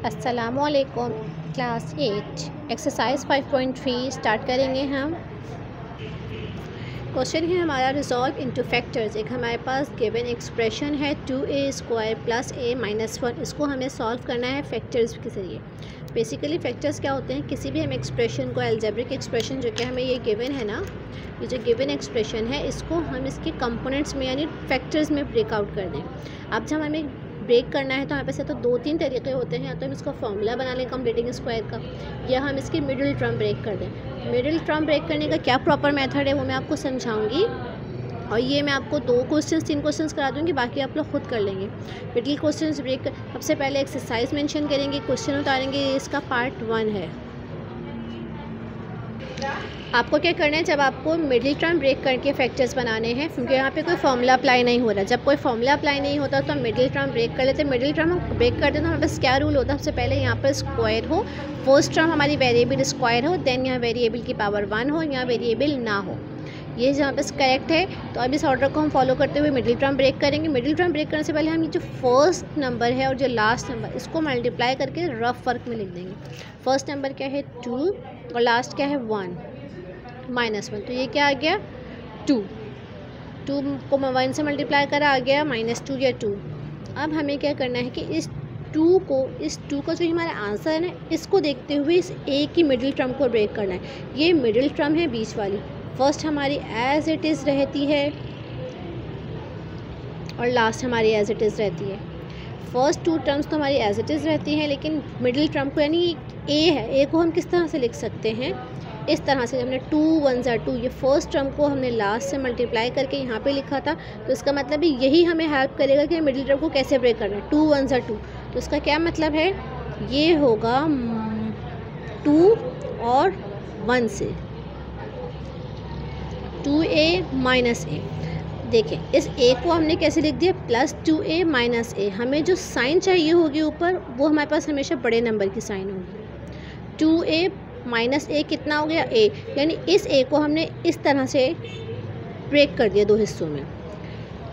अस्सलामुअलैकुम। Class 8 exercise 5.3 start करेंगे हम। क्वेश्चन है हमारा रिजॉल्व इनटू फैक्टर्स। एक हमारे पास गिवन एक्सप्रेशन है 2a² + a - 1। इसको हमें सॉल्व करना है फैक्टर्स के ज़रिए। बेसिकली फैक्टर्स क्या होते हैं, किसी भी हम एक्सप्रेशन को, अलजेब्रिक एक्सप्रेशन जो कि हमें ये गिवन है ना, ये जो गिवन एक्सप्रेशन है, इसको हम इसके कंपोनेंट्स में यानी फैक्टर्स में ब्रेकआउट कर दें। अब जब हमें ब्रेक करना है तो हमारे पास तो दो तीन तरीके होते हैं। या तो हम इसका फॉर्मूला बना लें कंप्लीटिंग स्क्वायर का, या हम इसकी मिडिल टर्म ब्रेक कर दें। मिडिल टर्म ब्रेक करने का क्या प्रॉपर मेथड है वो मैं आपको समझाऊंगी, और ये मैं आपको 3 क्वेश्चंस करा दूंगी, बाकी आप लोग खुद कर लेंगे। मिडिल क्वेश्चंस ब्रेक सबसे पहले एक्सरसाइज मेंशन करेंगे, क्वेश्चन उतारेंगे, इसका पार्ट 1 है। आपको क्या करना है, जब आपको मिडिल टर्म ब्रेक करके फैक्टर्स बनाने हैं, क्योंकि यहाँ पे कोई फॉर्मूला अप्लाई नहीं हो रहा। जब कोई फॉर्मूला अप्लाई नहीं होता तो हम मिडिल टर्म ब्रेक कर लेते हैं। मिडिल टर्म हम ब्रेक करते हैं तो हमारे पास क्या रूल होता है, सबसे पहले यहाँ पर स्क्वायर हो, फर्स्ट टर्म हमारी वेरिएबल स्क्वायर हो, देन यहाँ वेरिएबल की पावर 1 हो, यहाँ वेरिएबल ना हो। ये जहाँ पर करेक्ट है। तो अब इस ऑर्डर को हम फॉलो करते हुए मिडिल टर्म ब्रेक करेंगे। मिडिल टर्म ब्रेक करने से पहले हम ये जो फर्स्ट नंबर है और जो लास्ट नंबर, इसको मल्टीप्लाई करके रफ वर्क में लिख देंगे। फर्स्ट नंबर क्या है 2 और लास्ट क्या है 1 -1, तो ये क्या आ गया 2 को 1 से मल्टीप्लाई करा, आ गया -2 या 2। अब हमें क्या करना है कि इस 2 का जो हमारा आंसर है ना, इसको देखते हुए इस ए की मिडिल टर्म को ब्रेक करना है। ये मिडिल टर्म है बीच वाली, फर्स्ट हमारी एज इट इज़ रहती है और लास्ट हमारी एज इट इज़ रहती है। फर्स्ट 2 टर्म्स तो हमारी एज इट इज़ रहती हैं, लेकिन मिडिल टर्म को यानी ए है, ए को हम किस तरह से लिख सकते हैं, इस तरह से। हमने 2 1 2, ये फर्स्ट टर्म को हमने लास्ट से मल्टीप्लाई करके यहाँ पे लिखा था, तो इसका मतलब यही हमें हेल्प करेगा कि मिडिल टर्म को कैसे ब्रेक करना है। 2 1 2, तो इसका क्या मतलब है, ये होगा 2 और 1 से 2a - a। देखें, इस a को हमने कैसे लिख दिया, +2a - a। हमें जो साइन चाहिए होगी ऊपर, वो हमारे पास हमेशा बड़े नंबर की साइन होगी। 2a - a कितना हो गया a, यानी इस a को हमने इस तरह से ब्रेक कर दिया 2 हिस्सों में।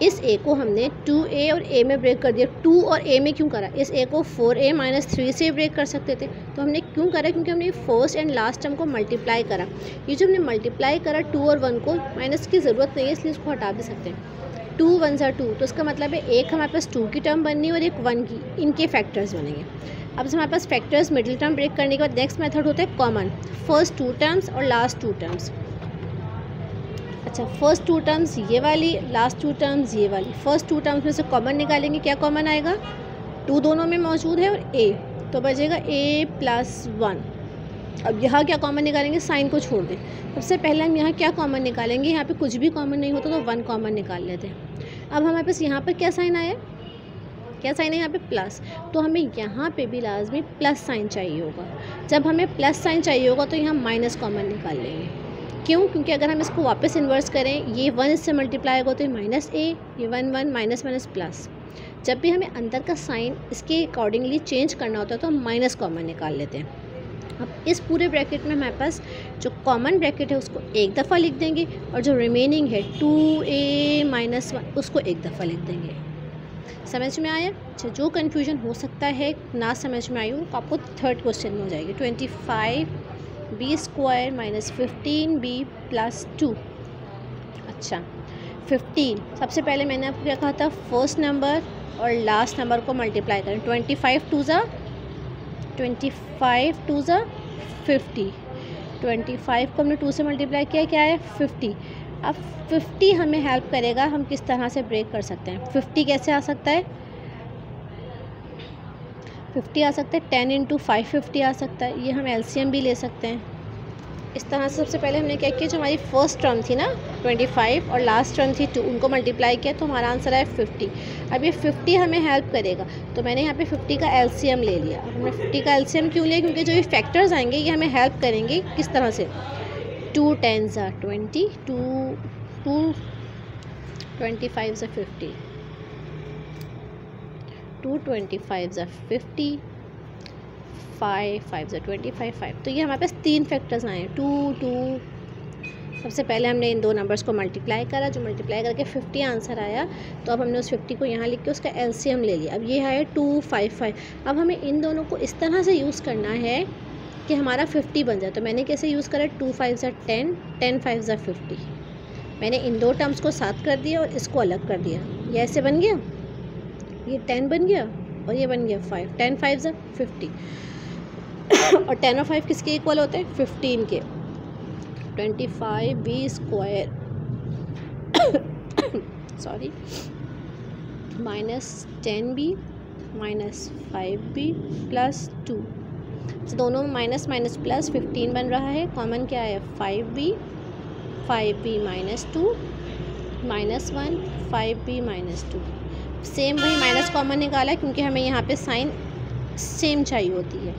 इस a को हमने 2a और a में ब्रेक कर दिया। 2 और a में क्यों करा, इस a को 4a - 3 से ब्रेक कर सकते थे, तो हमने क्यों करा, क्योंकि हमने फर्स्ट एंड लास्ट टर्म को मल्टीप्लाई करा। ये जो हमने मल्टीप्लाई करा 2 और 1 को, माइनस की ज़रूरत नहीं है, इसलिए इसको हटा भी सकते हैं। 2 1 2, तो इसका मतलब है एक हमारे पास 2 की टर्म बननी है और एक 1 की, इनके फैक्टर्स बनेंगे। अब हमारे पास फैक्टर्स मिडिल टर्म ब्रेक करने के बाद नेक्स्ट मेथड होता है कॉमन, फर्स्ट 2 टर्म्स और लास्ट 2 टर्म्स। अच्छा, फर्स्ट 2 टर्म्स ये वाली, लास्ट 2 टर्म्स ये वाली। फर्स्ट 2 टर्म्स में से कॉमन निकालेंगे, क्या कॉमन आएगा, 2 दोनों में मौजूद है और a, तो बचेगा a + 1। अब यहाँ क्या कॉमन निकालेंगे, साइन को छोड़ दें। सबसे पहले हम यहाँ क्या कॉमन निकालेंगे, यहाँ पे कुछ भी कॉमन नहीं होता तो 1 कॉमन निकाल लेते हैं। अब हमारे पास यहाँ पर क्या साइन आया, क्या साइन है यहाँ पे प्लस, तो हमें यहाँ पे भी लाजमी प्लस साइन चाहिए होगा। जब हमें प्लस साइन चाहिए होगा तो यहाँ माइनस कॉमन निकाल लेंगे। क्यों, क्योंकि अगर हम इसको वापस इन्वर्स करें, ये 1 इससे मल्टीप्लाई होगा तो ये -a, ये 1 1 माइनस प्लस। जब भी हमें अंदर का साइन इसके अकॉर्डिंगली चेंज करना होता है तो हम माइनस कॉमन निकाल लेते हैं। अब इस पूरे ब्रैकेट में हमारे पास जो कॉमन ब्रैकेट है उसको एक दफ़ा लिख देंगे, और जो रिमेनिंग है 2a - 1 उसको एक दफ़ा लिख देंगे। समझ में आया। अच्छा, जो कन्फ्यूजन हो सकता है ना समझ में आई हो, आपको थर्ड क्वेश्चन में हो जाएगी। 25b² - 15b + 2। अच्छा, 15 सबसे पहले मैंने आपको क्या कहा था, फर्स्ट नंबर और लास्ट नंबर को मल्टीप्लाई करें। 25 2 ज़ा 50, 25 को हमने 2 से मल्टीप्लाई किया, क्या है 50। अब 50 हमें हेल्प करेगा, हम किस तरह से ब्रेक कर सकते हैं। 50 कैसे आ सकता है, 50 आ सकता है 10 × 5 50 आ सकता है। ये हम एलसीएम भी ले सकते हैं। इस तरह से सबसे पहले हमने क्या किया, जो हमारी फर्स्ट टर्म थी ना 25 और लास्ट टर्म थी 2, उनको मल्टीप्लाई किया तो हमारा आंसर है 50। अब ये 50 हमें हेल्प करेगा, तो मैंने यहाँ पे 50 का एलसीएम ले लिया। अब हमने 50 का एलसीएम क्यों लिया, क्योंकि जो ये फैक्टर्स आएंगे ये हमें हेल्प करेंगे किस तरह से। 2 10 20, 2 25 50, 2 25 50, 5 5 25 5। तो ये हमारे पास 3 फैक्टर्स आए हैं, 2 2 सबसे पहले हमने इन दो नंबर्स को मल्टीप्लाई करा, जो मल्टीप्लाई करके 50 आंसर आया, तो अब हमने उस 50 को यहाँ लिख के उसका एलसीएम ले लिया। अब ये है 255। अब हमें इन दोनों को इस तरह से यूज़ करना है कि हमारा 50 बन जाए। तो मैंने कैसे यूज़ करा, 2 5 ज़ा 10, 10 5 ज़ा 50। मैंने इन दो टर्म्स को साथ कर दिया और इसको अलग कर दिया। ये ऐसे बन गया, ये 10 बन गया और ये बन गया 5। 10 5 ज़ा 50 और 10 और 5 किसके इक्वल होते हैं, 15 के। 25b square sorry minus 10b minus 5b plus 2। तो दोनों में माइनस माइनस प्लस 15 बन रहा है। कॉमन क्या है, 5b minus 2 minus 1 5b minus 2। Same वही माइनस कॉमन निकाला क्योंकि हमें यहाँ पे साइन सेम चाहिए होती है।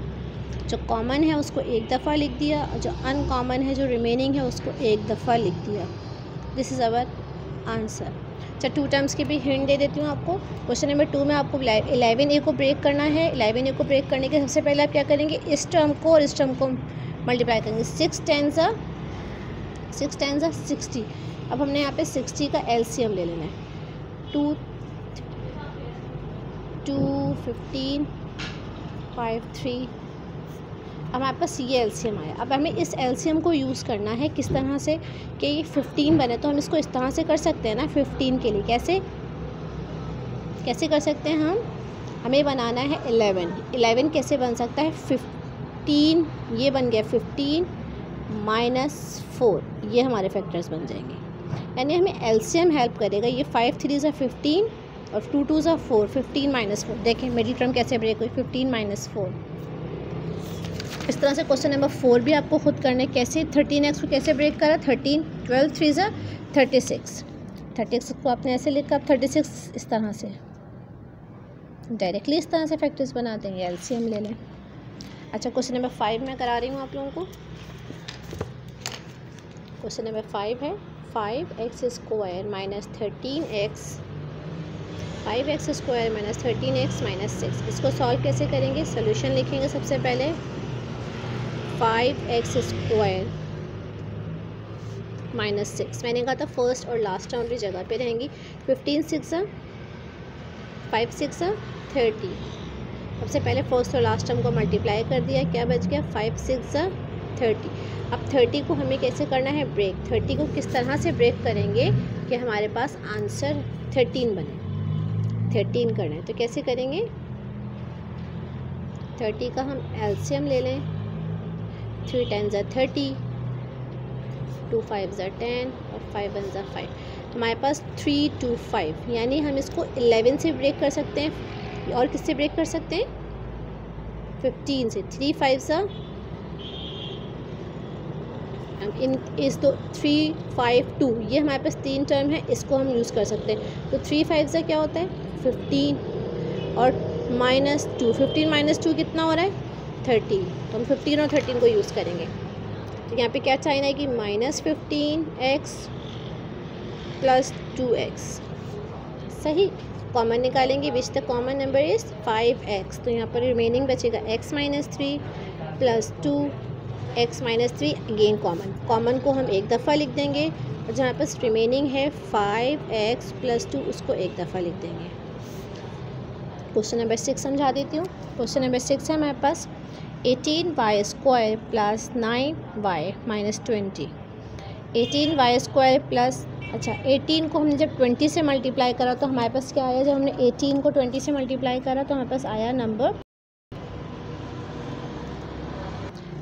जो कॉमन है उसको एक दफ़ा लिख दिया और जो अनकॉमन है, जो रिमेनिंग है, उसको एक दफ़ा लिख दिया। This is our answer. अच्छा, 2 टर्म्स की भी हिंट दे देती हूँ आपको। क्वेश्चन नंबर 2 में आपको 11a को ब्रेक करना है। 11a को ब्रेक करने के सबसे पहले आप क्या करेंगे, इस टर्म को और इस टर्म को मल्टीप्लाई करेंगे। 6 10 ज़ा 60। अब हमने यहाँ पे 60 का एलसीएम ले लेना है। 2 15 5 3। अब हमारे पास ये एलसीएम आया। अब हमें इस एलसीएम को यूज़ करना है किस तरह से कि ये 15 बने। तो हम इसको इस तरह से कर सकते हैं ना, 15 के लिए कैसे कर सकते हैं हम, हमें बनाना है 11 कैसे बन सकता है, 15 ये बन गया 15 माइनस 4, ये हमारे फैक्टर्स बन जाएंगे। यानी हमें एलसीएम हेल्प करेगा। ये 5 3 ज़ा 15 और 2 2 ज़ा 4, 15 माइनस 4। देखें मिडिल टर्म कैसे ब्रेक हुई, 15 माइनस 4। इस तरह से क्वेश्चन नंबर 4 भी आपको खुद करने, कैसे 13x को कैसे ब्रेक करा, 13 12 3 ज़ा 36। 36 को आपने ऐसे लिखा, 36 इस तरह से डायरेक्टली इस तरह से फैक्टर्स बना देंगे, एलसीएम ले लें। अच्छा, क्वेश्चन नंबर 5 मैं करा रही हूँ आप लोगों को। क्वेश्चन नंबर 5 है 5x square minus 13x 5x square minus 13x minus 6। इसको सॉल्व कैसे करेंगे, सोल्यूशन लिखेंगे सबसे पहले। 5x स्क्वायर माइनस 6, मैंने कहा था फर्स्ट और लास्ट टर्म भी जगह पे रहेंगी। 15 6 5 6 30। सबसे पहले फर्स्ट और लास्ट टर्म को मल्टीप्लाई कर दिया, क्या बच गया, 5 6 30। अब 30 को हमें कैसे करना है ब्रेक, 30 को किस तरह से ब्रेक करेंगे कि हमारे पास आंसर 13 बने। 13 करना है तो कैसे करेंगे, 30 का हम एलसीएम ले लें। 3 10 ज़ा 30, 2 5 ज़ा 10 और 5 1 ज़ा 5। तो हमारे पास 3 2 5, यानी हम इसको 11 से ब्रेक कर सकते हैं और किससे ब्रेक कर सकते हैं, 15 से। 3 5 ज़ा इस 3 5 2, ये हमारे पास 3 टर्म है, इसको हम यूज़ कर सकते हैं। तो 3 5 ज़ा क्या होता है, 15 और माइनस 2, 15 माइनस 2 कितना हो रहा है, 13। तो हम 15 और 13 को यूज़ करेंगे। तो यहाँ पे क्या चाहिए है कि माइनस 15x प्लस 2x, सही। कॉमन निकालेंगे, which the common number is 5x। तो यहाँ पर रिमेनिंग बचेगा x minus 3 plus 2x minus 3, again common को हम एक दफ़ा लिख देंगे और जहाँ पर रिमेनिंग है 5x प्लस 2 उसको एक दफ़ा लिख देंगे। क्वेश्चन नंबर 6 समझा देती हूँ। क्वेश्चन नंबर 6 है हमारे पास 18y square plus 9y minus 20। 18y square plus, अच्छा 18 को हमने जब 20 से मल्टीप्लाई करा तो हमारे पास क्या आया, जब हमने 18 को 20 से मल्टीप्लाई करा तो हमारे पास आया नंबर,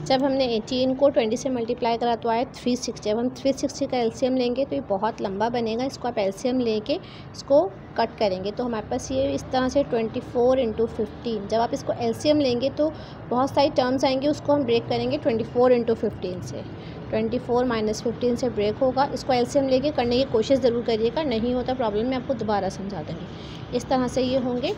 जब हमने 18 को 20 से मल्टीप्लाई करा तो आया 360। जब हम 360 का एलसीएम लेंगे तो ये बहुत लंबा बनेगा, इसको आप एलसीएम लेके इसको कट करेंगे तो हमारे पास ये इस तरह से 24 × 15। जब आप इसको एलसीएम लेंगे तो बहुत सारी टर्म्स आएंगे, उसको हम ब्रेक करेंगे 24 × 15 से। 24 माइनस 15 से ब्रेक होगा। इसको एलसीएम लेके करने की कोशिश ज़रूर करिएगा, नहीं होता प्रॉब्लम में आपको दोबारा समझा देंगे। इस तरह से ये होंगे,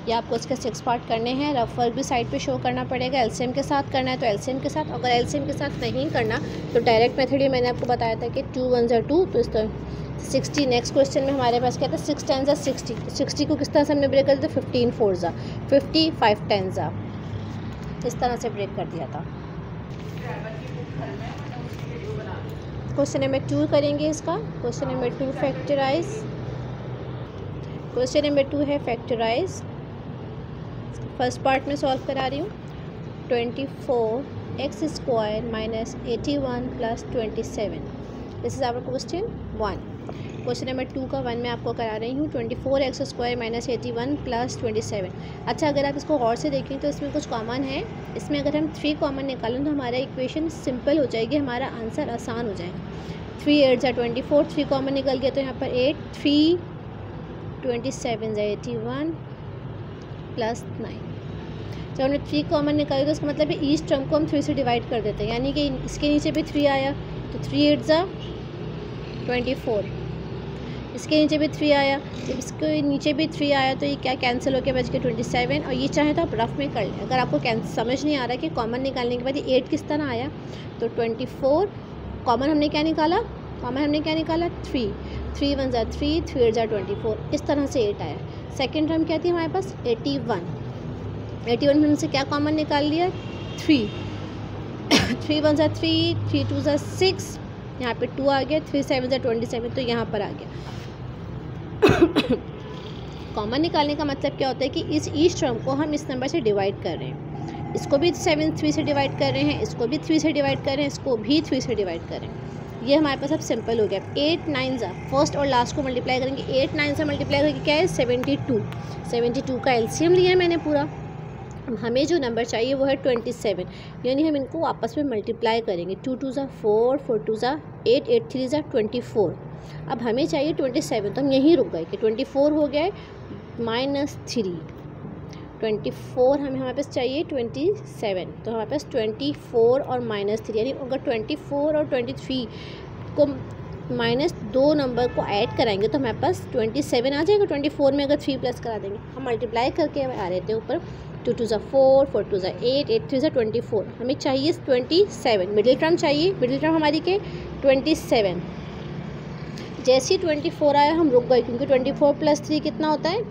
या आपको इसके 6 पार्ट करने हैं। रफ वर्क भी साइड पे शो करना पड़ेगा। एलसीएम के साथ करना है तो एलसीएम के साथ, अगर एलसीएम के साथ नहीं करना तो डायरेक्ट मेथड ही मैंने आपको बताया था कि 2 1 = 2, तो इस तरह 60। नेक्स्ट क्वेश्चन में हमारे पास क्या था, 6 10 = 60। 60 को किस तरह से हमने ब्रेक कर दिया, 15 4 ज़ा 50, 5 10 ज़ा, इस तरह से ब्रेक कर दिया था। क्वेश्चन नंबर 2 करेंगे इसका। Question number 2 factorise. Question number 2 है फैक्टराइज। फर्स्ट पार्ट में सॉल्व करा रही हूँ। 24x² minus 81 plus 27, this is our question 1। Question number 2 का 1 मैं आपको करा रही हूँ। 24x² minus 81 plus 27। अच्छा, अगर आप इसको गौर से देखें तो इसमें कुछ कॉमन है। इसमें अगर हम 3 कॉमन निकालें तो हमारा इक्वेशन सिंपल हो जाएगी, हमारा आंसर आसान हो जाएगा। 3 8 जा 24, 3 कॉमन निकल गया तो यहाँ पर 8, 3 27 जा 81 प्लस 9। जब हमने 3 कॉमन निकाली तो इसका मतलब है ईच टर्म को हम 3 से डिवाइड कर देते हैं, यानी कि इसके नीचे भी 3 आया तो 3 8 जा 24, इसके नीचे भी 3 आया, जब इसके नीचे भी 3 आया तो ये क्या कैंसिल होकर बच गया 27। और ये चाहे तो आप रफ में कर लें। अगर आपको समझ नहीं आ रहा कि कॉमन निकालने के बाद ये 8 किस तरह आया, तो 24 कॉमन हमने क्या निकाला, 3 3 1 जा 3, 3 8 जा 24, इस तरह से 8 आया। सेकेंड टर्म क्या थी हमारे पास 81 में हमसे क्या कॉमन निकाल लिया 3 3 1 जा 3, 3 2 जा 6, यहाँ पे 2 आ गया, 3 7 जा 27 तो यहाँ पर आ गया। कॉमन निकालने का मतलब क्या होता है कि इस ईच टर्म को हम इस नंबर से डिवाइड कर रहे हैं, इसको भी 3 से डिवाइड कर रहे हैं, इसको भी 3 से डिवाइड कर रहे हैं, इसको भी 3 से डिवाइड कर रहे हैं। ये हमारे पास अब सिंपल हो गया। 8 9 जा फर्स्ट और लास्ट को मल्टीप्लाई करेंगे, 8 9 से मल्टीप्लाई करके क्या है 72 का एलसीएम लिया मैंने पूरा। हमें जो नंबर चाहिए वो है 27, यानी हम इनको आपस में मल्टीप्लाई करेंगे। 2 2 जा 4, 4 2 जा 8, 8 3 जा 24। अब हमें चाहिए 27, तो हम यहीं रुक गए कि 24 हो गया है -3। 24 हमारे पास चाहिए 27, तो हमारे पास 24 और -3, यानी अगर 24 और 23 को -2 नंबर को ऐड कराएंगे तो हमारे पास 27 आ जाएगा। 24 में अगर 3 प्लस करा देंगे, हम मल्टीप्लाई करके आ रहे थे ऊपर। 2 2 जा 4, 4 2 जा 8, 8 3 जा 24, हमें चाहिए 27, मिडिल टर्म चाहिए। मिडिल टर्म हमारी के 27। जैसे ही 24 आया हम रुक गए, क्योंकि 24 + 3 कितना होता है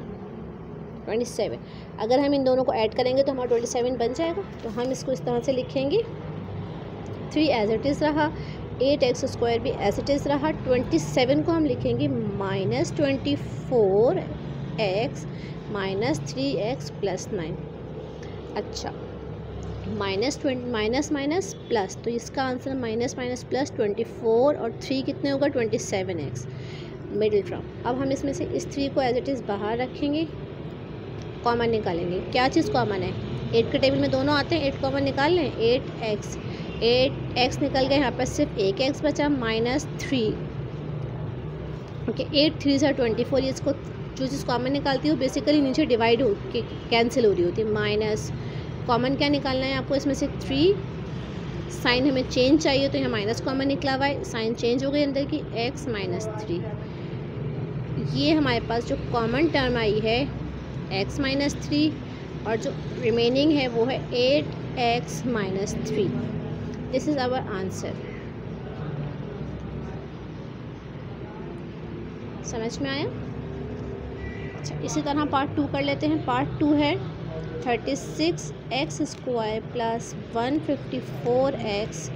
27। अगर हम इन दोनों को ऐड करेंगे तो हमारा 27 बन जाएगा। तो हम इसको इस तरह से लिखेंगे, 3 एज इट इज़ रहा, 8x² भी एज इट इज़ रहा। 27 को हम लिखेंगे -24x -3x + 9। अच्छा, माइनस प्लस, तो इसका आंसर माइनस प्लस 24 और 3 कितने होगा 27x मिडिल टर्म। अब हम इसमें से इस 3 को एज इट इज़ बाहर रखेंगे, कॉमन निकालेंगे। क्या चीज़ कॉमन है, 8 के टेबल में दोनों आते हैं, 8 कॉमन निकाल लें। 8x निकल गया, यहाँ पर सिर्फ एक x बचा -3। ओके, 8 3 जा 24, इसको जो चीज़ कॉमन निकालती है वो बेसिकली नीचे डिवाइड हो के कैंसिल हो रही होती है। माइनस कॉमन क्या निकालना है आपको इसमें से 3, साइन हमें चेंज चाहिए तो यहाँ माइनस कॉमन निकला हुआ है, साइन चेंज हो गई अंदर की, x -3। ये हमारे पास जो कॉमन टर्म आई है x -3, और जो रिमेनिंग है वो है 8x -3। This is our answer. समझ में आया? अच्छा, इसी तरह पार्ट 2 कर लेते हैं। पार्ट 2 है 36x² + 154x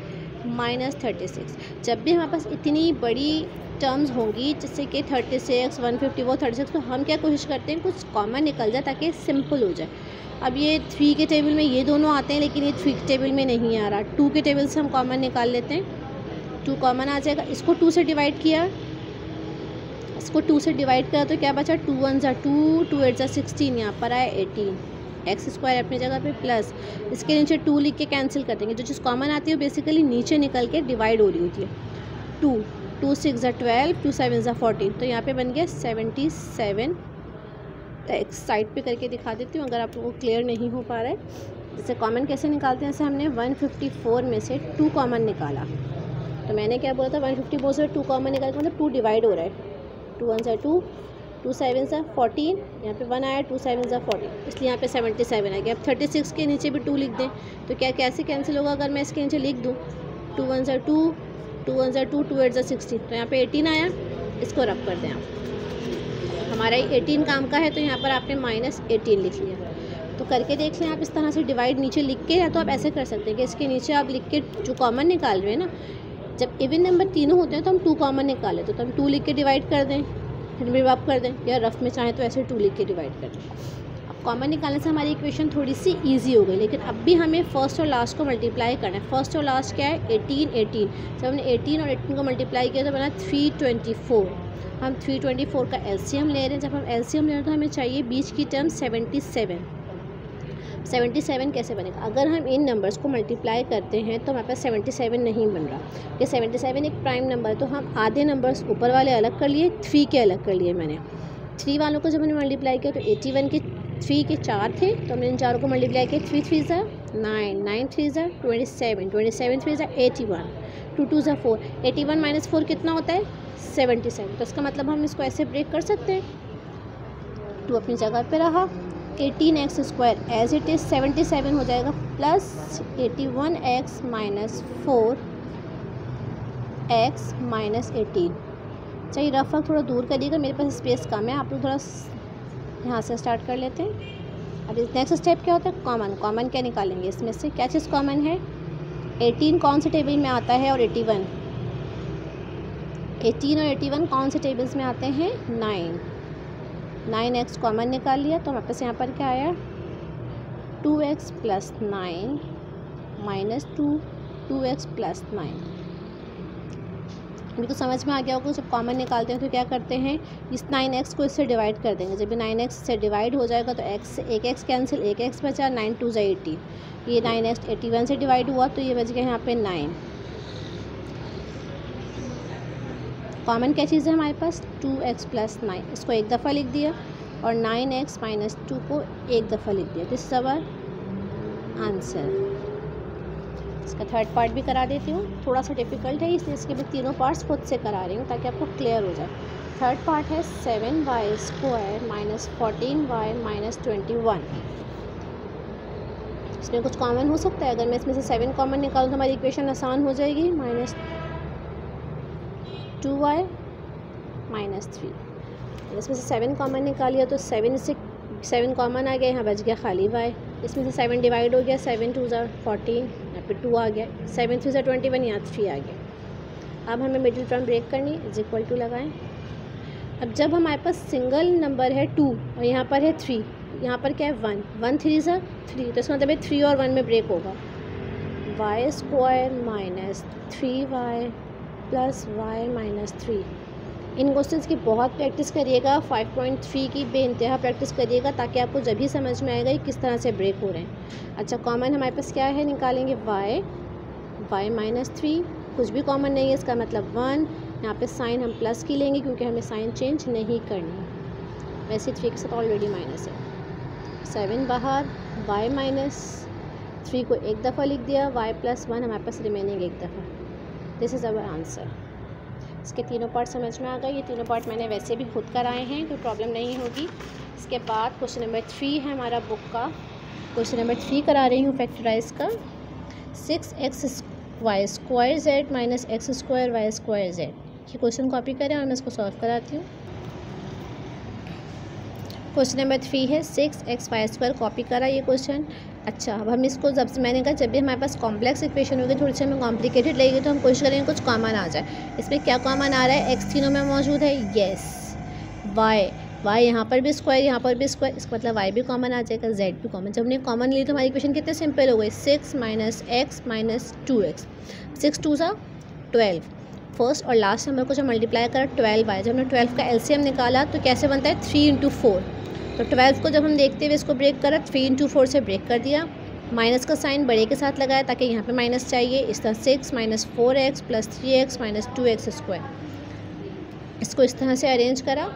-36। जब भी हमारे पास इतनी बड़ी टर्म्स होंगी जैसे कि 36 154 36, तो हम क्या कोशिश करते हैं कुछ कॉमन निकल जाए ताकि सिंपल हो जाए। अब ये 3 के टेबल में ये दोनों आते हैं, लेकिन ये 3 के टेबल में नहीं आ रहा। 2 के टेबल से हम कॉमन निकाल लेते हैं, 2 कॉमन आ जाएगा। इसको 2 से डिवाइड किया, इसको 2 से डिवाइड करा तो क्या बचा 2 1 जा 2, 2 8 जा 16, यहाँ पर आया 18। x² अपनी जगह पे प्लस, इसके नीचे 2 लिख के कैंसिल कर देंगे। जो चीज़ कॉमन आती है वो बेसिकली नीचे निकल के डिवाइड हो रही होती है। 2 2 6 जा 12, 2 7 जा 14, तो यहाँ पे बन गया 77। x साइड पे करके दिखा देती हूँ अगर आप लोगों को क्लियर नहीं हो पा रहा है। जैसे कॉमन कैसे निकालते हैं, जैसे हमने 154 में से 2 कॉमन निकाला, तो मैंने क्या बोला था 154 से 2 कॉमन निकाल के मतलब 2 डिवाइड हो रहा है। 2 1 जा 2, 2 7 जा 14, यहाँ पे 1 आया, 2 7 जा 14, इसलिए यहाँ पे 77 आ गया। अब 36 के नीचे भी 2 लिख दें तो क्या कैसे कैंसिल होगा, अगर मैं इसके नीचे लिख दूँ 2 1 जा 2, 2 1 जा 2, 2 8 जा 16, तो यहाँ पे 18 आया। इसको रब कर दें आप, हमारा 18 काम का है, तो यहाँ पर आपने -18 लिख लिया। तो करके देख लें आप इस तरह से डिवाइड नीचे लिख के, या तो आप ऐसे कर सकते हैं कि इसके नीचे आप लिख के जो कॉमन निकाल रहे हैं ना जब इवन नंबर तीनों होते हैं तो हम 2 कॉमन निकाले तो हम 2 लिख के डिवाइड कर दें, फिर भी आप कर दें, या रफ में चाहें तो ऐसे 2 लिख के डिवाइड कर दें। कॉमन निकालने से हमारी इक्वेशन थोड़ी सी इजी हो गई, लेकिन अब भी हमें फर्स्ट और लास्ट को मल्टीप्लाई करना है। फर्स्ट और लास्ट क्या है 18। जब हमने 18 और 18 को मल्टीप्लाई किया तो बना 324। हम 324 का एलसीएम ले रहे हैं। जब हम एलसीएम ले रहे हैं तो हमें चाहिए बीच की टर्म 77। 77 कैसे बनेगा? अगर हम इन नंबर्स को मल्टीप्लाई करते हैं तो हमारे पास 77 नहीं बन रहा, कि 77 एक प्राइम नंबर है। तो हम आधे नंबर्स ऊपर वाले अलग कर लिए, 3 के अलग कर लिए मैंने। 3 वालों को जब हमने मल्टीप्लाई किया तो 81 के 3 के 4 थे, तो हमने इन चारों को मल्टीप्लाई किया। 3 3 ज़ा 9, 9 3 ज़ा 27, 27 3 ज़ा 81, 2 2 ज़ा 4। 81 माइनस 4 कितना होता है? 77। तो इसका मतलब हम इसको ऐसे ब्रेक कर सकते हैं। 2 अपनी जगह पे रहा, 18x² एज इट इज़ 77 हो जाएगा, plus 81x minus 4x minus 18। चाहिए रफ थोड़ा दूर करिएगा, मेरे पास स्पेस कम है, आप लोग थोड़ा यहाँ से स्टार्ट कर लेते हैं। अब नेक्स्ट स्टेप क्या होता है? कॉमन। कॉमन क्या निकालेंगे इसमें से? क्या चीज़ कॉमन है? 18 कौन से टेबल में आता है और 81? 18 और 81 कौन से टेबल्स में आते हैं? 9। 9x कॉमन निकाल लिया तो हमारे पास यहाँ पर क्या आया? 2x plus 9 minus 2x plus 9। अभी तो समझ में आ गया होगा, जब कॉमन निकालते हैं तो क्या करते हैं, इस 9x को इससे डिवाइड कर देंगे। जब ये 9x से डिवाइड हो जाएगा तो x, एक x कैंसिल, एक x बचा, 9 2 ज़ा 18। ये 9x 81 से डिवाइड हुआ तो ये बच गया यहाँ पे 9। कॉमन क्या चीज़ है हमारे पास? 2x plus 9। इसको एक दफ़ा लिख दिया और 9x माइनस 2 को एक दफ़ा लिख दिया। This is our answer. इसका थर्ड पार्ट भी करा देती हूँ, थोड़ा सा डिफ़िकल्ट है इसलिए इसके भी तीनों पार्ट्स खुद से करा रही हूँ ताकि आपको क्लियर हो जाए। थर्ड पार्ट है 7y² माइनस 14y माइनस 21। इसमें कुछ कॉमन हो सकता है? अगर मैं इसमें से 7 कॉमन निकालूँ तो हमारी इक्वेशन आसान हो जाएगी। Minus 2y minus 3। इसमें से 7 कॉमन निकालिए तो 7 से 7 कॉमन आ गया, यहाँ बच गया खाली y। इसमें से 7 डिवाइड हो गया, 7 2 ज़ा 14, यहाँ पे 2 आ गया, 7 3 ज़ा 21, यहाँ 3 आ गया। अब हमें मिडिल टर्म ब्रेक करनी, इज इक्वल टू लगाएं। अब जब हमारे पास सिंगल नंबर है 2 और यहाँ पर है 3, यहाँ पर क्या है 1, 1 3 ज़ा 3, तो इसका मतलब है 3 और 1 में ब्रेक होगा। y² minus 3y plus y minus 3। इन क्वेश्चंस की बहुत प्रैक्टिस करिएगा, 5.3 की बेइंतहा प्रैक्टिस करिएगा ताकि आपको जब भी समझ में आएगा किस तरह से ब्रेक हो रहे हैं। अच्छा, कॉमन हमारे पास क्या है? निकालेंगे y माइनस 3, कुछ भी कॉमन नहीं है, इसका मतलब 1। यहाँ पे साइन हम प्लस की लेंगे क्योंकि हमें साइन चेंज नहीं करनी, वैसे 3 के साथ ऑलरेडी माइनस है। 7 बाहर, y माइनस 3 को एक दफ़ा लिख दिया, y प्लस 1 हमारे पास रिमेनिंग एक दफ़ा। This is our answer. इसके तीनों पार्ट समझ में आ गए। ये तीनों पार्ट मैंने वैसे भी खुद कराए हैं, कोई प्रॉब्लम नहीं होगी। इसके बाद क्वेश्चन नंबर 3 है हमारा बुक का। क्वेश्चन नंबर 3 करा रही हूँ फैक्टराइज का। 6xy² z minus x² y² z। ये क्वेश्चन कॉपी करें और मैं इसको सॉल्व कराती हूँ। क्वेश्चन नंबर 3 है 6xy² कॉपी करा ये क्वेश्चन। अच्छा, अब हम इसको जब मैंने कहा जब भी हमारे पास कॉम्प्लेक्स इक्वेशन होगी, थोड़ी सी हमें कॉम्प्लिकेटेड लगेगी तो हम कोशिश करेंगे कुछ कॉमन आ जाए। इसमें क्या कॉमन आ रहा है? x तीनों में मौजूद है, येस। y यहाँ पर भी स्क्वायर, यहाँ पर भी स्क्वायर, इसका मतलब y भी कॉमन आ जाएगा, z भी कॉमन। जब हमने कॉमन ली तो हमारी इक्वेशन कितने सिंपल हो गई? 6 माइनस x माइनस 2x, 6 2 ज़ा 12। फर्स्ट और लास्ट नंबर को जब मल्टीप्लाई करा 12y, जब हमने 12 का एलसीएम निकाला तो कैसे बनता है? 3 × 4। तो 12 को जब हम देखते हुए इसको ब्रेक करा, 3 × 4 से ब्रेक कर दिया, माइनस का साइन बड़े के साथ लगाया ताकि यहाँ पे माइनस चाहिए। इस तरह 6 minus 4x plus 3x minus 2x², इसको इस तरह से अरेंज करा।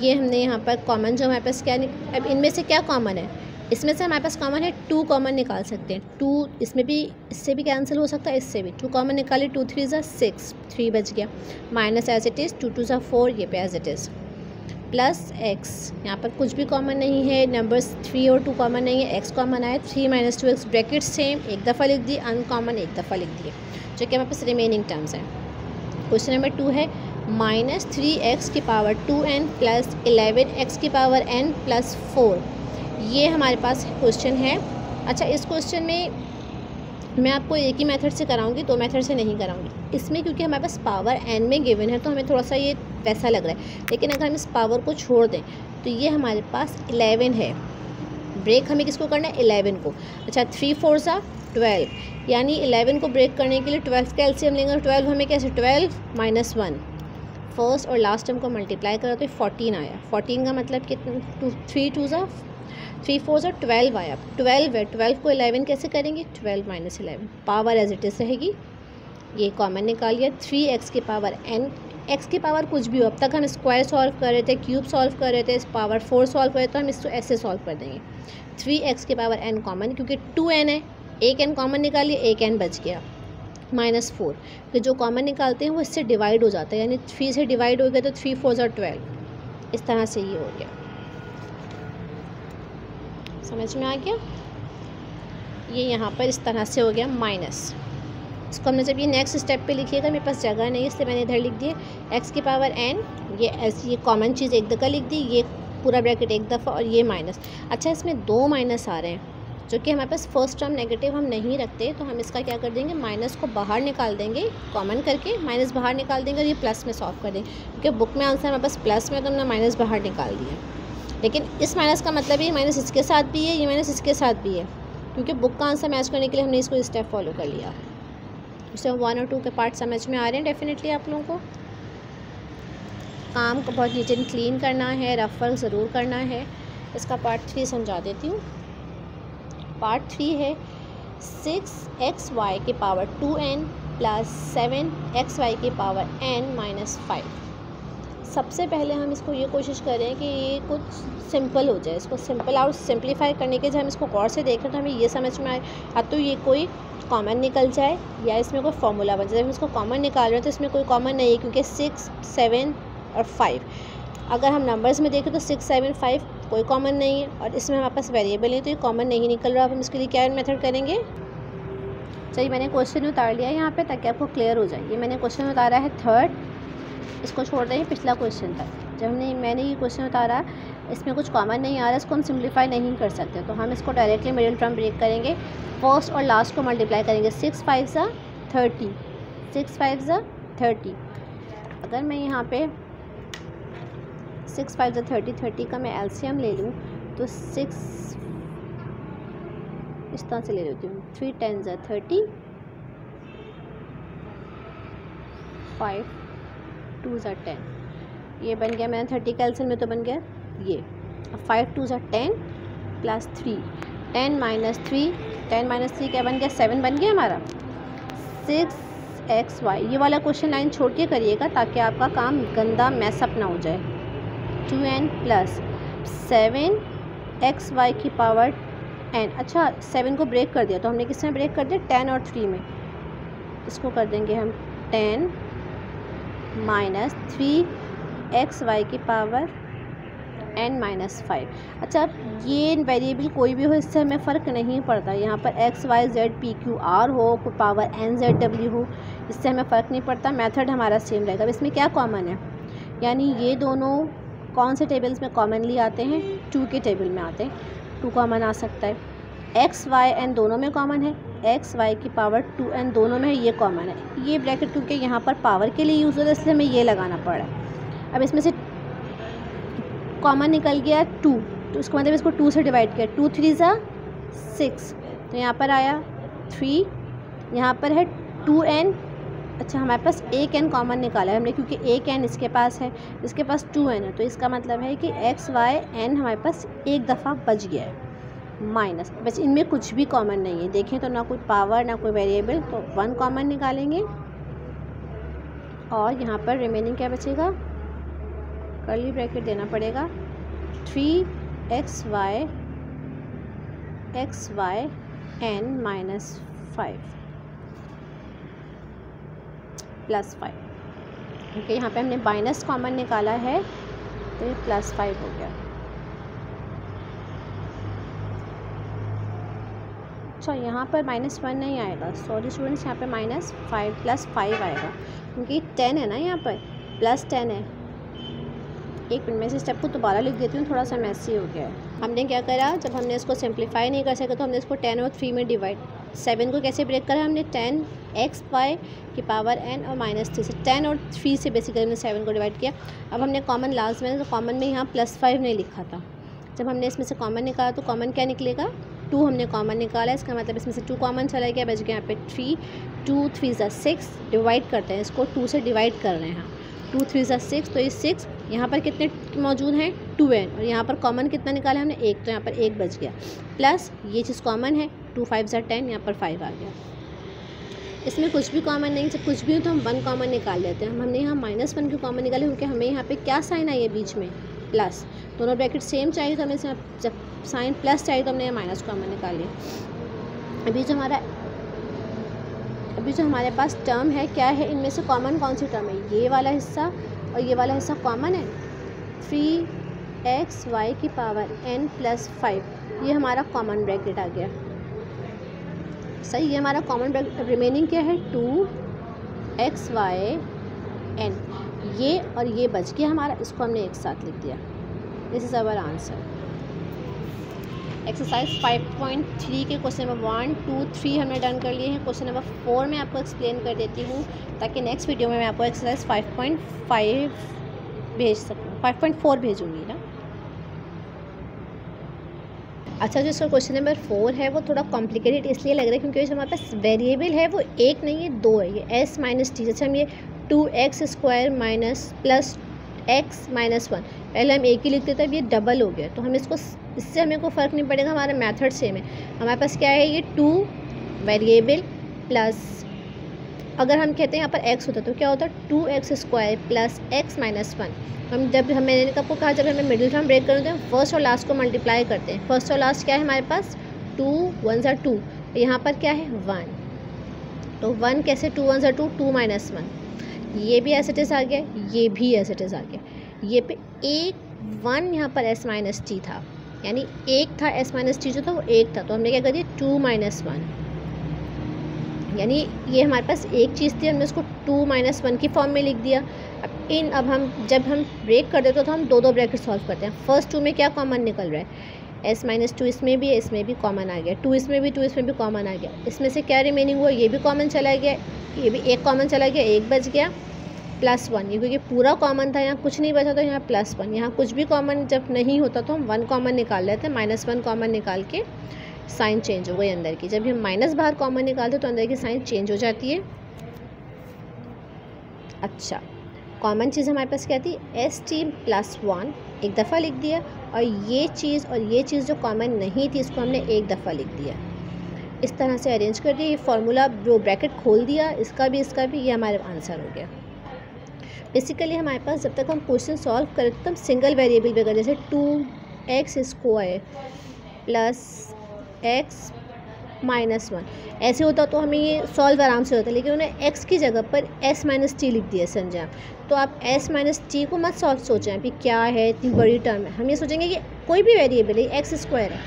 ये हमने यहाँ पर कॉमन जो हमारे पास क्या अब इनमें से क्या कॉमन है? इसमें से हमारे पास कॉमन है 2 कॉमन निकाल सकते हैं। 2 इसमें भी, इससे भी कैंसिल हो सकता है, इससे भी। 2 कॉमन निकाले, 2 3 ज़ा 6, 3 बच गया, माइनस एज इट इज़ 2 2 ज़ा 4, ये पे as it is, plus x। यहाँ पर कुछ भी कॉमन नहीं है, नंबर्स 3 और 2 कॉमन नहीं है, x कॉमन आए, 3 माइनस 2x ब्रैकेट सेम, एक दफ़ा लिख दी, अनकॉमन एक दफ़ा लिख दिए, जो कि हमारे पास रिमेनिंग टर्म्स हैं। क्वेश्चन नंबर 2 है माइनस 3x की पावर 2n प्लस 11x की पावर n प्लस 4। ये हमारे पास क्वेश्चन है। अच्छा, इस क्वेश्चन में मैं आपको एक ही मेथड से कराऊंगी, 2 मेथड से नहीं कराऊंगी। इसमें क्योंकि हमारे पास पावर n में गिवन है तो हमें थोड़ा सा ये वैसा लग रहा है, लेकिन अगर हम इस पावर को छोड़ दें तो ये हमारे पास 11 है। ब्रेक हमें किसको करना है? 11 को। अच्छा 3 4 सा 12, यानी 11 को ब्रेक करने के लिए 12 का एलसीएम लेंगे। 12 हमें कैसे? 12 - 1, फर्स्ट और लास्ट टर्म को मल्टीप्लाई करा तो 14 आया। 14 का मतलब कितना? 3 2 सा 3 4 सा 12 आया। 12 है, 12 को 11 कैसे करेंगे? 12 - 11, पावर एज इट इज़ रहेगी। ये कॉमन निकालिए। 3x की पावर n, x की पावर कुछ भी हो, अब तक हम स्क्वायर सॉल्व कर रहे थे, क्यूब सॉल्व कर रहे थे, पावर 4 सॉल्व कर रहे थे, तो हम इसको ऐसे सॉल्व कर देंगे। 3x की पावर n कॉमन, क्योंकि 2n है, एक n कॉमन निकालिए, एक n बच गया, -4। फिर जो कॉमन निकालते हैं वो इससे डिवाइड हो जाता है, यानी 3 से डिवाइड हो गया तो 3 4 सा 12, इस तरह से ये हो गया। समझ में आ गया? ये यहाँ पर इस तरह से हो गया माइनस। इसको हमने जब ये नेक्स्ट स्टेप पे लिखिएगा, मेरे पास जगह नहीं है इसलिए मैंने इधर लिख दिए x की पावर n, ये कॉमन चीज़ एक दफ़ा लिख दी, ये पूरा ब्रैकेट एक दफ़ा, और ये माइनस। अच्छा इसमें 2 माइनस आ रहे हैं, जो कि हमारे पास फर्स्ट टर्म नेगेटिव हम नहीं रखते, तो हम इसका क्या कर देंगे? माइनस को बाहर निकाल देंगे, कॉमन करके माइनस बाहर निकाल देंगे और ये प्लस में सॉल्व कर देंगे, क्योंकि बुक में आंसर हमारे पास प्लस में, तो हमने माइनस बाहर निकाल दिया। लेकिन इस माइनस का मतलब ये माइनस इसके साथ भी है, ये माइनस इसके साथ भी है, क्योंकि बुक का आंसर मैच करने के लिए हमने इसको स्टेप फॉलो कर लिया। उससे 1 और 2 के पार्ट समझ में आ रहे हैं डेफिनेटली आप लोगों को। काम को बहुत नीट एंड क्लीन करना है, रफ वर्क ज़रूर करना है। इसका पार्ट 3 समझा देती हूँ। पार्ट 3 है 6xy की पावर 2n प्लस 7xy की पावर n माइनस 5। सबसे पहले हम इसको ये कोशिश करें कि ये कुछ सिंपल हो जाए। इसको सिंपल और सिंप्लीफाई करने के जब हम इसको गौर से देखें तो हमें ये समझ में आए, या तो ये कोई कॉमन निकल जाए या इसमें कोई फॉर्मूला बन जाए। जब हम इसको कॉमन निकाल रहे हैं तो इसमें कोई कॉमन नहीं है, क्योंकि 6 7 और 5, अगर हम नंबर्स में देखें तो 6 7 5 कोई कॉमन नहीं है, और इसमें हमारे पास वेरिएबल है तो ये कॉमन नहीं निकल रहा। अब हम इसके लिए क्या मैथड करेंगे? चलिए मैंने क्वेश्चन उतार लिया यहाँ पे ताकि आपको क्लियर हो जाए। ये मैंने क्वेश्चन उतारा है 3rd, इसको छोड़ देंगे पिछला क्वेश्चन तक। जब मैंने ये क्वेश्चन उतारा, इसमें कुछ कॉमन नहीं आ रहा, इसको हम सिंप्लीफाई नहीं कर सकते, तो हम इसको डायरेक्टली मिडिल टर्म ब्रेक करेंगे, फर्स्ट और लास्ट को मल्टीप्लाई करेंगे। 6 5 सा 30, 6 5 सा 30। अगर मैं यहाँ पे 6 5 सा 30, 30 का मैं एलसीएम ले लूँ तो 6 इस तरह से ले लेती हूँ, 3 10 सा 30, 5 2 सा 10, ये बन गया। मैंने 30 का एलसीएम में तो बन गया ये। अब 5 2 सा 10 प्लस 3, 10 माइनस 3, 10 माइनस 3 क्या बन गया? 7 बन गया हमारा। 6xy, ये वाला क्वेश्चन लाइन छोड़ के करिएगा ताकि आपका काम गंदा मैसअप ना हो जाए। 2n प्लस 7xy की पावर n। अच्छा 7 को ब्रेक कर दिया, तो हमने किस में ब्रेक कर दिया? 10 और 3 में। इसको कर देंगे हम 10 माइनस 3xy की पावर n माइनस 5। अच्छा ये वेरिएबल कोई भी हो, इससे हमें फ़र्क नहीं पड़ता। यहाँ पर x y z p q r हो, कोई पावर n z w हो, इससे हमें फ़र्क नहीं पड़ता, मेथड हमारा सेम रहेगा। अब इसमें क्या कॉमन है? यानी ये दोनों कौन से टेबल्स में कॉमनली आते हैं? 2 के टेबल में आते हैं, 2 कॉमन आ सकता है। x y n दोनों में कॉमन है, x y की पावर 2n दोनों में है, ये कॉमन है। ये ब्रैकेट क्योंकि यहाँ पर पावर के लिए यूज़ होता है इसलिए हमें ये लगाना पड़ा है। अब इसमें से कॉमन निकल गया 2, तो इसको मतलब इसको 2 से डिवाइड किया, 2 3 सा 6, तो यहाँ पर आया 3, यहाँ पर है 2n। अच्छा हमारे पास एक n कॉमन निकाला है हमने, क्योंकि एक n इसके पास है, इसके पास 2n है, तो इसका मतलब है कि x y n हमारे पास एक दफ़ा बच गया है माइनस। बस इनमें कुछ भी कॉमन नहीं है, देखें तो ना कोई पावर ना कोई वेरिएबल, तो 1 कॉमन निकालेंगे और यहाँ पर रिमेनिंग क्या बचेगा? कर्ली ब्रैकेट देना पड़ेगा। 3xy n माइनस 5 प्लस 5, क्योंकि यहाँ पे हमने माइनस कॉमन निकाला है तो ये प्लस 5 हो गया। अच्छा यहाँ पर -1 नहीं आएगा, सॉरी स्टूडेंट्स, यहाँ पे -5 प्लस 5 आएगा, क्योंकि 10 है ना, यहाँ पर प्लस 10 है, एक मिनट में इस स्टेप को दोबारा लिख देती हूँ, थोड़ा सा मैसी हो गया है। हमने क्या करा, जब हमने इसको सिंप्लीफाई नहीं कर सका तो हमने इसको 10 और 3 में डिवाइड, 7 को कैसे ब्रेक करा हमने 10x/n और -3 से 10 और 3 से बेसिकली हमने 7 को डिवाइड किया। अब हमने कॉमन लास्ट में, तो कॉमन में यहाँ +5 नहीं लिखा था, जब हमने इसमें से कॉमन निकाला तो कॉमन क्या निकलेगा 2 हमने कॉमन निकाला, इसका मतलब इसमें से 2 कॉमन चला गया, बच गया यहाँ पे 3, 2 3 ज़ा 6, डिवाइड करते हैं इसको, 2 से डिवाइड कर रहे हैं, 2 3 ज़ा 6, तो ये 6 यहाँ पर कितने मौजूद हैं 2n, और यहाँ पर कॉमन कितना निकाला हमने 1, तो यहाँ पर 1 बच गया, प्लस ये चीज़ कॉमन है 2 5 ज़ा 10, यहाँ पर 5 आ गया। इसमें कुछ भी कॉमन नहीं, जब कुछ भी हो तो हम 1 कॉमन निकाल लेते हैं। हमने यहाँ -1 क्यों कॉमन निकाले, क्योंकि हमें यहाँ पे क्या साइन आई है बीच में प्लस, दोनों ब्रैकेट सेम चाहिए तो हमें जब साइन प्लस चाहिए तो हमने यहाँ माइनस कॉमन निकाल लिया। अभी जो हमारे पास टर्म है क्या है, इनमें से कॉमन कौन सी टर्म है, ये वाला हिस्सा और ये वाला हिस्सा कॉमन है, 3xy⁴n + 5, ये हमारा कॉमन ब्रैकेट आ गया। सही, ये हमारा कॉमन ब्रैकेट। रिमेनिंग क्या है 2xy(n), ये और ये बच गया हमारा, इसको हमने एक साथ लिख दिया। This is our answer. Exercise 5.3 के क्वेश्चन नंबर 1 2 3 हमने डन कर लिए हैं। क्वेश्चन नंबर 4 में आपको एक्सप्लेन कर देती हूँ, ताकि नेक्स्ट वीडियो में मैं आपको एक्सरसाइज 5.5 भेज सकूँ, 5.4 भेजूँगी ना। अच्छा, जो इसका क्वेश्चन नंबर 4 है वो थोड़ा कॉम्प्लिकेटेड इसलिए लग रहा है क्योंकि जो हमारे पास वेरिएबल है वो एक नहीं है, 2 है, ये s - t। जैसे हम ये 2x² + x - 1, पहले हम एक ही लिखते थे, अब ये डबल हो गया, तो हम इसको, इससे हमें कोई फ़र्क नहीं पड़ेगा, हमारा मेथड सेम है। हमारे पास क्या है, ये 2 वेरिएबल प्लस, अगर हम कहते हैं यहाँ पर x होता तो क्या होता 2x² + x - 1। हम जब मैंने आपको कहा जब हमें मिडिल टर्म ब्रेक करते हैं फर्स्ट और लास्ट को मल्टीप्लाई करते हैं, फर्स्ट और लास्ट क्या है हमारे पास 2 1 ज़ा 2, यहाँ पर क्या है 1, तो 1 कैसे 2 1 ज़ा 2, 2 - 1, ये भी एज इट इज़ आ गया, ये भी एज इट इज़ आ गया। ये पे एक 1 यहाँ पर s - t था, यानी एक था s - t जो था वो एक था, तो हमने क्या कर दिया 2 - 1, यानी ये हमारे पास एक चीज़ थी, हमने उसको 2 - 1 की फॉर्म में लिख दिया। अब हम जब हम ब्रेक कर देते तो हम दो ब्रैकेट सॉल्व करते हैं। फर्स्ट 2 में क्या कॉमन निकल रहा है, s - 2 इसमें भी है, इसमें भी कॉमन आ गया, 2 इसमें भी, 2 इसमें भी कॉमन आ गया, इसमें से क्या रिमेनिंग हुआ, ये भी कॉमन चला गया, ये भी एक कॉमन चला गया, एक बच गया, +1, ये क्योंकि पूरा कॉमन था, यहाँ कुछ नहीं बचा तो यहाँ +1, यहाँ कुछ भी कॉमन जब नहीं होता तो हम 1 कॉमन निकाल लेते हैं, -1 कॉमन निकाल के साइन चेंज हो गई अंदर की। जब हम माइनस बाहर कॉमन निकालते तो अंदर की साइन चेंज हो जाती है। अच्छा, कॉमन चीज़ हमारे पास क्या थी, st + 1 एक दफ़ा लिख दिया, और ये चीज़ जो कॉमन नहीं थी इसको हमने एक दफ़ा लिख दिया। इस तरह से अरेंज कर दिया, ये फार्मूला जो ब्रैकेट खोल दिया, इसका भी ये हमारा आंसर हो गया। बेसिकली हमारे पास जब तक हम क्वेश्चन सॉल्व करें तो हम सिंगल वेरिएबल पे करें, जैसे 2x² + x - 1 ऐसे होता तो हमें ये सॉल्व आराम से होता, लेकिन उन्हें x की जगह पर s - t लिख दिया संजय। तो आप s - t को मत सॉल्व सोचें अभी क्या है, इतनी बड़ी टर्म है, हम ये सोचेंगे कि कोई भी वेरिएबल है, x² है।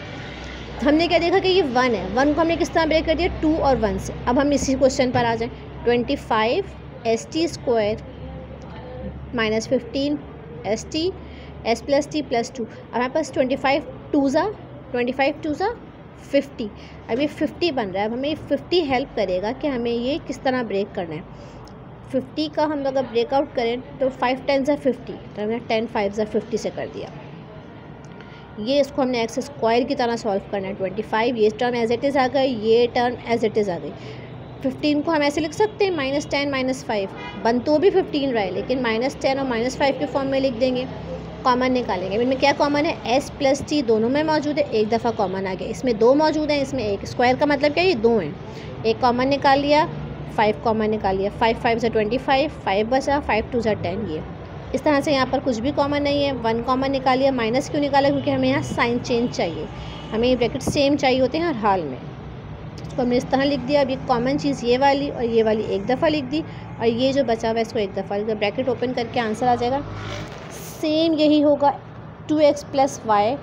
हमने क्या देखा कि ये 1 है, 1 को हमने किस तरह ब्रेक कर दिया 2 और 1 से। अब हम इसी क्वेश्चन पर आ जाएँ, 25 st² - 15 st s + t + 2। अब हमारे पास 25 2 ज़ा 50, अब ये 50 बन रहा है। अब हमें 50 हेल्प करेगा कि हमें ये किस तरह ब्रेक करना है। 50 का हम अगर ब्रेकआउट करें तो 5 10 ज़ा 50, तो हमने 10 5 ज़ा 50 से कर दिया। ये इसको हमने x² की तरह सॉल्व करना है। 25 ये टर्म एज इट इज़ आ गई, ये टर्म एज इट इज़ आ गई। 15 को हम ऐसे लिख सकते हैं -10 - 5, बन तो भी 15 रहा है, लेकिन -10 और -5 के फॉर्म में लिख देंगे। कॉमन निकालेंगे, इनमें क्या कॉमन है, s + t दोनों में मौजूद है, एक दफ़ा कॉमन आ गया, इसमें 2 मौजूद हैं, इसमें 1, स्क्वायर का मतलब क्या है, ये 2 हैं, एक कॉमन निकाल लिया, 5 कॉमन निकाल लिया, 5 5 ज़ा 25, 5 बचा, 5 2 ज़ा 10। ये इस तरह से यहाँ पर कुछ भी कॉमन नहीं है, 1 कॉमन निकाल लिया। माइनस क्यों निकाला, क्योंकि हमें यहाँ साइन चेंज चाहिए, हमें ये ब्रैकेट सेम चाहिए होते हैं हर हाल में। इसको हमने इस तरह लिख दिया। अब ये कॉमन चीज़ ये वाली और ये वाली एक दफ़ा लिख दी, और ये जो बचा हुआ है इसको एक दफ़ा लिख दिया। ब्रैकेट ओपन करके आंसर आ जाएगा, सेम यही होगा, 2x + y⁴।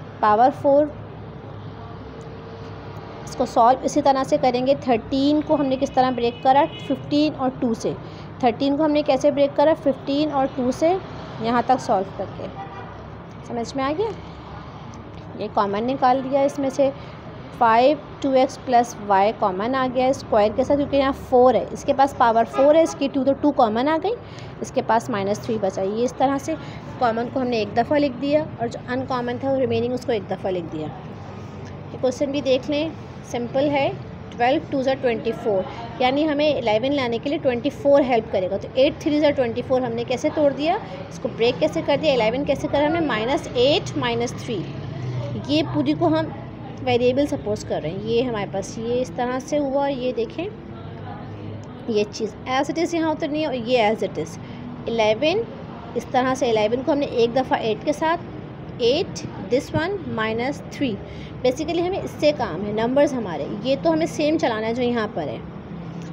इसको सॉल्व इसी तरह से करेंगे। 13 को हमने किस तरह ब्रेक करा, 15 और 2 से। 13 को हमने कैसे ब्रेक करा, 15 और 2 से, यहाँ तक सॉल्व करके। समझ में आ गया। ये कॉमन निकाल दिया इसमें से 5 2x प्लस वाई कॉमन आ गया स्क्वायर के साथ, क्योंकि यहाँ 4 है, इसके पास पावर 4 है, इसकी 2 तो 2 कॉमन आ गई, इसके पास -3 बचा। ये इस तरह से कॉमन को हमने एक दफ़ा लिख दिया और जो अनकॉमन था वो रिमेनिंग उसको एक दफ़ा लिख दिया। ये क्वेश्चन भी देख लें, सिंपल है। 12 2 ज़ा 24, यानी हमें 11 लाने के लिए 24 हेल्प करेगा। तो 8 3 ज़ा 24 हमने कैसे तोड़ दिया, इसको ब्रेक कैसे कर दिया, 11 कैसे करा हमने, -8 -3। ये पूरी को हम वेरिएबल सपोज कर रहे हैं, ये हमारे पास ये इस तरह से हुआ। ये देखें ये चीज़ एज इट इज़ यहाँ उतरनी है और ये एज इट इज़ 11 इस तरह से 11 को हमने एक दफ़ा 8 के साथ 8 दिस वन -3। बेसिकली हमें इससे काम है, नंबर्स हमारे ये तो हमें सेम चलाना है जो यहाँ पर है।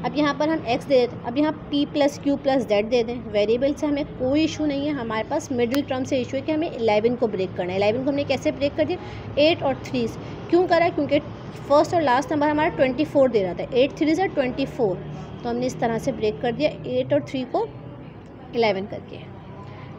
अब यहाँ पर हम x दे देते, अब यहाँ p + q + z दे दें। वेरिएबल से हमें कोई इशू नहीं है, हमारे पास मिडिल टर्म से इशू है कि हमें 11 को ब्रेक करना है। 11 को हमने कैसे ब्रेक कर दिया, 8 और 3 क्यों करा, क्योंकि फर्स्ट और लास्ट नंबर हमारा 24 दे रहा था, 8 3 ज़ा 24, तो हमने इस तरह से ब्रेक कर दिया 8 और 3 को 11 करके।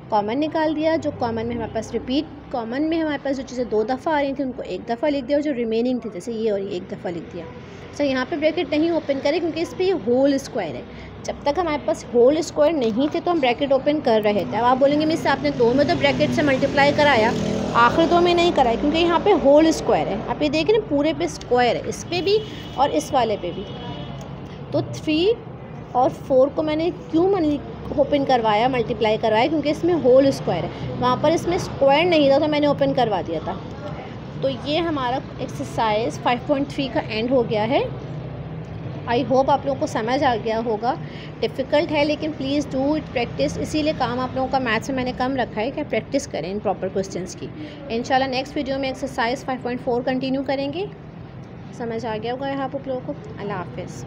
कॉमन निकाल दिया, जो कॉमन में हमारे पास रिपीट, कॉमन में हमारे पास जो चीज़ें 2 दफ़ा आ रही थी उनको एक दफ़ा लिख दिया, और जो रिमेनिंग थी जैसे ये और ये एक दफ़ा लिख दिया। अच्छा यहाँ पे ब्रैकेट नहीं ओपन करें क्योंकि इस पर ये होल स्क्वायर है। जब तक हमारे पास होल स्क्वायर नहीं थे तो हम ब्रैकेट ओपन कर रहे थे। अब आप बोलेंगे मिस आपने 2 में तो ब्रैकेट से मल्टीप्लाई कराया, आखिर 2 में नहीं कराया, क्योंकि यहाँ पे होल स्क्वायर है। आप ये देखें ना, पूरे पे स्क्वायर है, इस पर भी और इस वाले पे भी। तो 3 और 4 को मैंने क्यों ओपन करवाया, मल्टीप्लाई करवाया, क्योंकि इसमें होल स्क्वायर है, वहाँ पर इसमें स्क्वायर नहीं था तो मैंने ओपन करवा दिया था। तो ये हमारा एक्सरसाइज 5.3 का एंड हो गया है। आई होप आप लोगों को समझ आ गया होगा। डिफ़िकल्ट है लेकिन प्लीज़ डू इट प्रैक्टिस, इसीलिए काम आप लोगों का मैथ्स में मैंने कम रखा है कि प्रैक्टिस करें इन प्रॉपर क्वेश्चंस की। इंशाल्लाह नेक्स्ट वीडियो में एक्सरसाइज 5.4 कंटिन्यू करेंगे। समझ आ गया होगा आप लोगों को। अल्लाह हाफ़िज़।